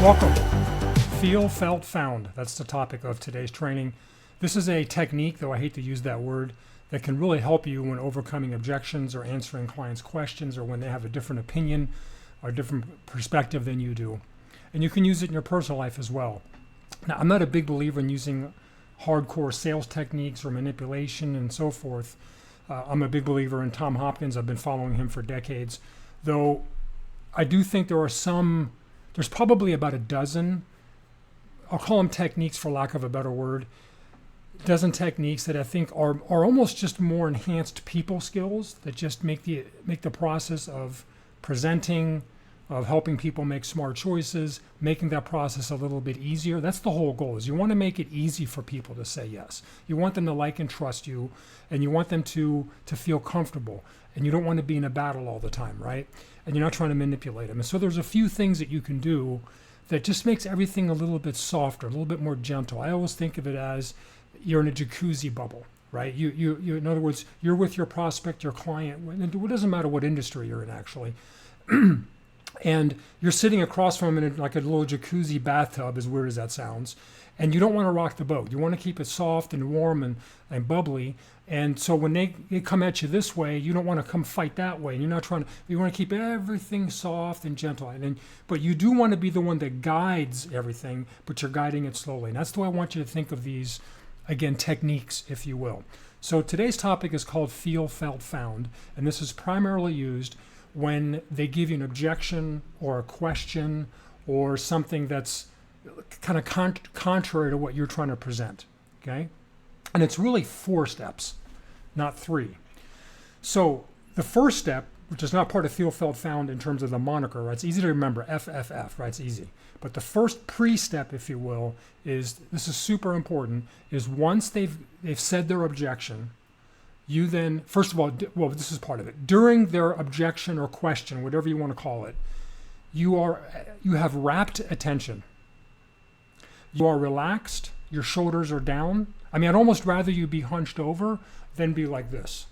Welcome. Feel, felt, found. That's the topic of today's training. This is a technique, though I hate to use that word, that can really help you when overcoming objections or answering clients' questions or when they have a different opinion or a different perspective than you do. And you can use it in your personal life as well. Now, I'm not a big believer in using hardcore sales techniques or manipulation and so forth. I'm a big believer in Tom Hopkins. I've been following him for decades, though I do think there's probably about a dozen, I'll call them techniques for lack of a better word, dozen techniques that I think are almost just more enhanced people skills that just make the process of presenting, of helping people make smart choices, making that process a little bit easier. That's the whole goal, is you want to make it easy for people to say yes. You want them to like and trust you, and you want them to feel comfortable. And you don't want to be in a battle all the time, right? And you're not trying to manipulate them. And so there's a few things that you can do that just makes everything a little bit softer, a little bit more gentle. I always think of it as you're in a jacuzzi bubble, right? You in other words, you're with your prospect, your client, it doesn't matter what industry you're in actually. And you're sitting across from them in like a little jacuzzi bathtub, as weird as that sounds, and you don't want to rock the boat. You want to keep it soft and warm and bubbly. And so when they come at you this way, you don't want to come fight that way. And you're not trying to, you want to keep everything soft and gentle. But you do want to be the one that guides everything, but you're guiding it slowly. And that's the way I want you to think of these, again, techniques, if you will. So today's topic is called Feel, Felt, Found. And this is primarily used when they give you an objection or a question or something that's kind of contrary to what you're trying to present, okay? And it's really 4 steps, not 3. So the first step, which is not part of Feel, Felt, Found in terms of the moniker, right? It's easy to remember, FFF, right? It's easy. But the first pre-step, if you will, is, this is super important, is once they've said their objection, you then, first of all, well, this is part of it. During their objection or question, whatever you want to call it, you have rapt attention. You are relaxed, your shoulders are down. I mean, I'd almost rather you be hunched over than be like this.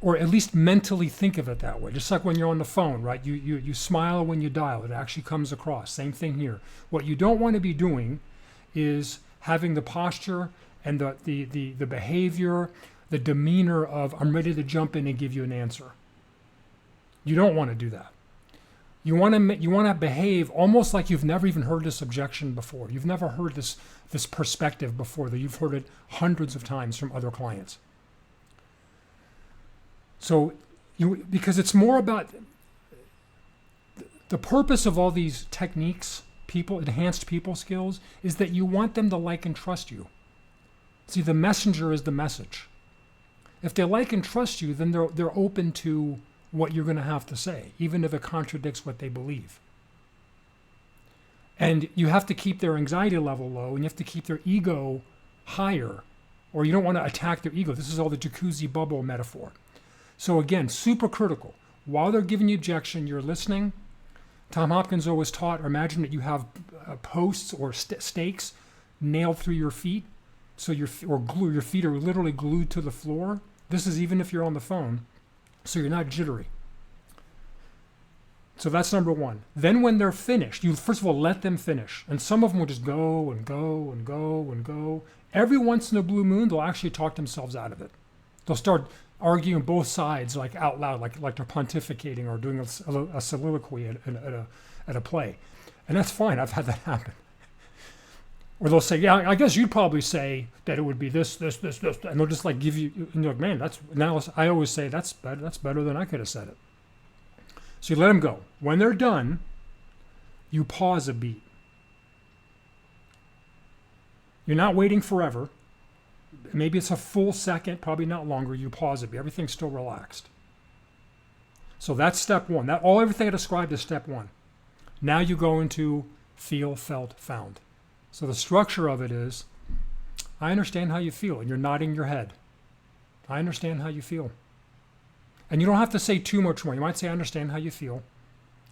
Or at least mentally think of it that way. Just like when you're on the phone, right? You smile when you dial. It actually comes across. Same thing here. What you don't want to be doing is having the posture and the behavior, the demeanor of, I'm ready to jump in and give you an answer. You don't want to do that. You want to behave almost like you've never even heard this objection before. You've never heard this perspective before, that you've heard it hundreds of times from other clients. So, because it's more about the purpose of all these techniques, enhanced people skills, is that you want them to like and trust you. See, the messenger is the message. If they like and trust you, then they're open to what you're going to have to say, even if it contradicts what they believe. And you have to keep their anxiety level low, and you have to keep their ego higher, or you don't want to attack their ego. This is all the jacuzzi bubble metaphor. So again, super critical. While they're giving you objection, you're listening. Tom Hopkins always taught, or imagine that you have posts or stakes nailed through your feet, so your feet are literally glued to the floor. This is even if you're on the phone, so you're not jittery. So that's number 1. Then when they're finished, you first of all let them finish. And some of them will just go and go and go and go. Every once in a blue moon, they'll actually talk themselves out of it. They'll start arguing both sides, like out loud, like they're pontificating or doing a soliloquy at a play. And that's fine. I've had that happen. Or they'll say, yeah, I guess you'd probably say that it would be this, and they'll just like give you, and you're like, man, I always say that's better than I could have said it. So you let them go. When they're done, you pause a beat. You're not waiting forever. Maybe it's a full second, probably not longer. You pause a beat. Everything's still relaxed. So that's step 1. Everything I described is step 1. Now you go into Feel, Felt, Found. So the structure of it is, I understand how you feel, and you're nodding your head. I understand how you feel. And you don't have to say too much more. You might say, I understand how you feel.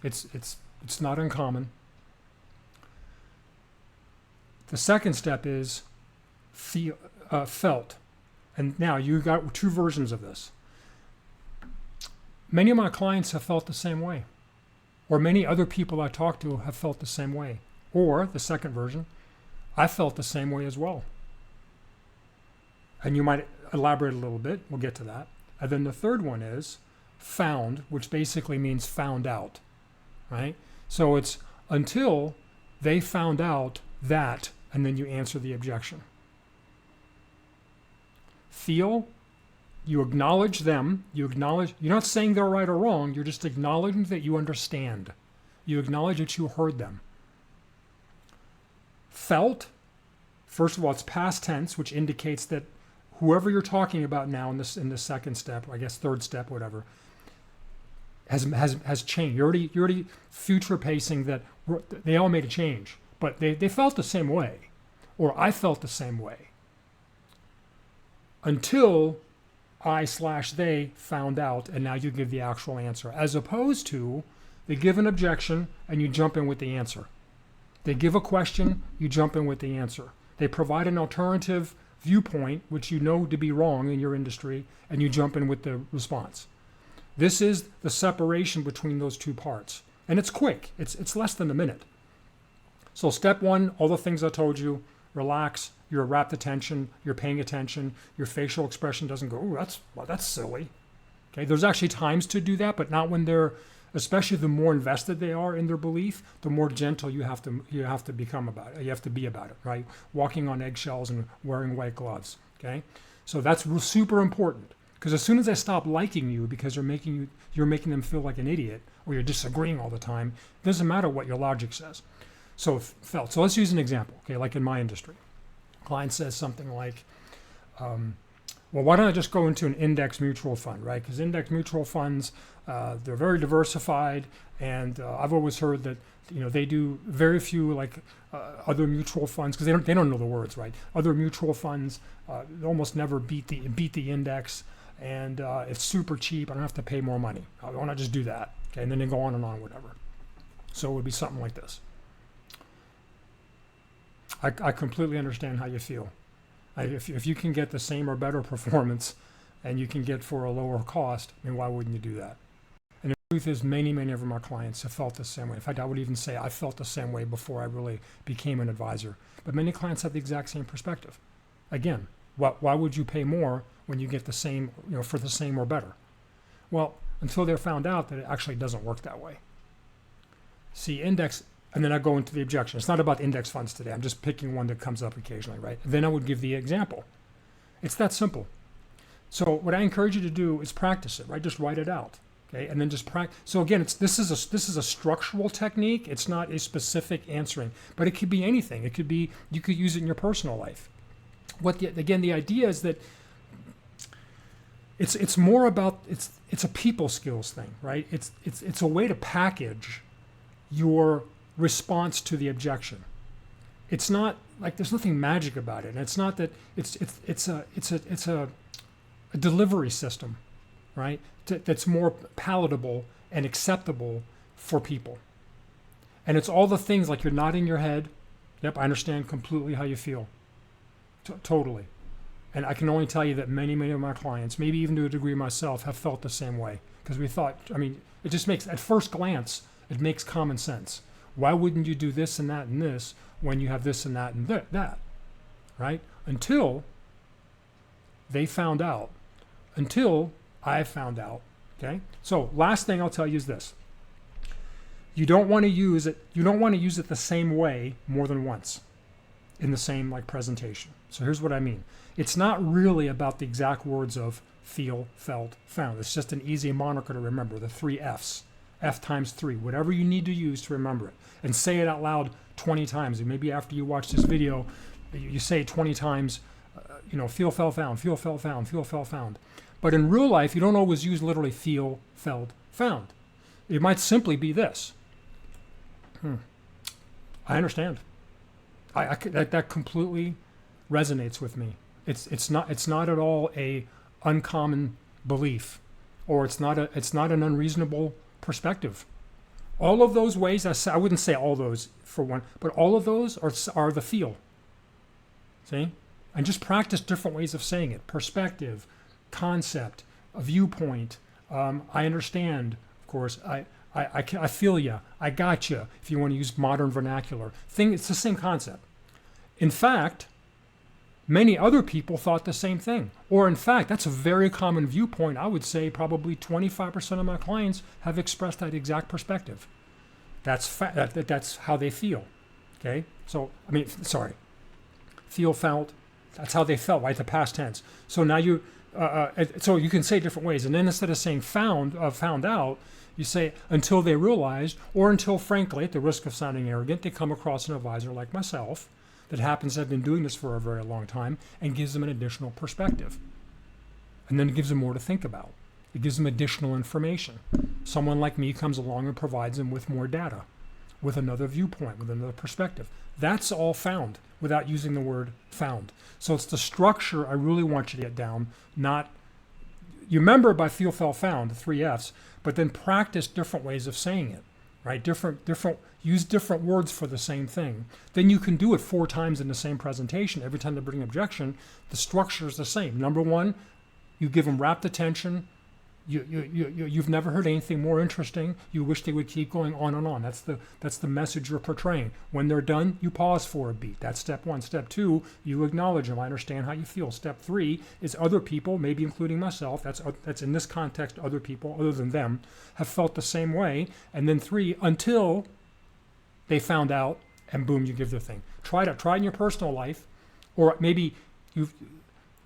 It's not uncommon. The second step is felt. And now you got 2 versions of this. Many of my clients have felt the same way. or many other people I talk to have felt the same way. Or the second version, I felt the same way as well. And you might elaborate a little bit. We'll get to that. And then the third one is found, which basically means found out, right? So it's until they found out that, and then you answer the objection. Feel, you acknowledge them, you're not saying they're right or wrong, you're just acknowledging that you understand. You acknowledge that you heard them. Felt, first of all, it's past tense, which indicates that whoever you're talking about now in the second step, I guess third step, whatever, has changed. You're already future pacing that they all made a change, but they felt the same way, or I felt the same way, until I/they found out, and now you give the actual answer, as opposed to they give an objection and you jump in with the answer. They give a question, you jump in with the answer. They provide an alternative viewpoint, which you know to be wrong in your industry, and you jump in with the response. This is the separation between those two parts. And it's quick. It's less than a minute. So step one, all the things I told you, relax, you're rapt attention, you're paying attention, your facial expression doesn't go, ooh, that's silly. Okay, there's actually times to do that, but not when they're, especially the more invested they are in their belief, the more gentle you have to become about it. You have to be about it, right? Walking on eggshells and wearing white gloves. Okay, so that's super important, because as soon as they stop liking you because you're making them feel like an idiot, or you're disagreeing all the time, it doesn't matter what your logic says. So felt. So let's use an example. Okay, like in my industry, client says something like, well, why don't I just go into an index mutual fund, right? Because index mutual funds, they're very diversified, and I've always heard that they do very few other mutual funds, because they don't know the words, right? Other mutual funds almost never beat the index, and it's super cheap. I don't have to pay more money. Why don't I just do that? Okay, and then they go on and on, whatever. So it would be something like this. I completely understand how you feel. If you can get the same or better performance and you can get for a lower cost, I mean, why wouldn't you do that? And the truth is, many of my clients have felt the same way. In fact, I would even say I felt the same way before I really became an advisor. But many clients have the exact same perspective. Again, why would you pay more when you get the same, for the same or better? Well, until they're found out that it actually doesn't work that way. See, index. And then I go into the objection. It's not about index funds today. I'm just picking one that comes up occasionally, right? Then I would give the example. It's that simple. So what I encourage you to do is practice it, right? Just write it out, okay? And then just practice. So again, this is a structural technique. It's not a specific answering, but it could be anything. It could be, you could use it in your personal life. Again, the idea is that it's more about, it's a people skills thing, right? It's a way to package your response to the objection. It's not like there's nothing magic about it, and it's not that it's a delivery system, right? That's more palatable and acceptable for people. And it's all the things like you're nodding your head. Yep, I understand completely how you feel. Totally. And I can only tell you that many of my clients, maybe even to a degree myself, have felt the same way, because we thought, it just makes, at first glance, it makes common sense. Why wouldn't you do this and that and this when you have this and that and that, right? Until they found out, until I found out, okay? So last thing I'll tell you is this. You don't want to use it the same way more than once in the same presentation. So here's what I mean. It's not really about the exact words of feel, felt, found. It's just an easy moniker to remember, the 3 F's. F times 3, whatever you need to use to remember it. And say it out loud 20 times. And maybe after you watch this video, you say it 20 times, feel, felt, found, feel, felt, found, feel, felt, found. But in real life, you don't always use literally feel, felt, found. It might simply be this. I understand. That completely resonates with me. It's not at all a uncommon belief, or it's not an unreasonable perspective. All of those ways, I wouldn't say all those for one, but all of those are the feel. See? And just practice different ways of saying it. Perspective, concept, a viewpoint. I understand, of course. I feel you. I got you. If you want to use modern vernacular. It's the same concept. In fact, many other people thought the same thing. Or in fact, that's a very common viewpoint. I would say probably 25% of my clients have expressed that exact perspective. That's how they feel. Okay? So, feel, felt, that's how they felt, right? The past tense. So now so you can say different ways. And then instead of saying found out, you say until they realized, or until, frankly, at the risk of sounding arrogant, they come across an advisor like myself that happens to have been doing this for a very long time and gives them an additional perspective. And then it gives them more to think about. It gives them additional information. Someone like me comes along and provides them with more data, with another viewpoint, with another perspective. That's all found without using the word found. So it's the structure I really want you to get down, not, you remember by feel, felt, found, the 3 F's, but then practice different ways of saying it, right? Use different words for the same thing. Then you can do it 4 times in the same presentation. Every time they bring an objection, the structure is the same. Number 1, you give them rapt attention. You've never heard anything more interesting. You wish they would keep going on and on. That's the message you're portraying. When they're done, you pause for a beat. That's step 1. Step 2, you acknowledge them. I understand how you feel. Step 3 is other people, maybe including myself, that's in this context, other people other than them, have felt the same way. And then 3, until they found out, and boom, you give the thing. Try it in your personal life, or maybe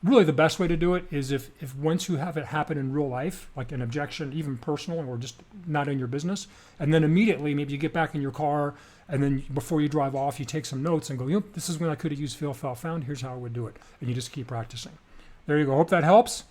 really the best way to do it is if once you have it happen in real life, like an objection, even personal or just not in your business, and then immediately maybe you get back in your car, and then before you drive off, you take some notes and go, this is when I could have used feel, felt, found. Here's how I would do it. And you just keep practicing. There you go. Hope that helps.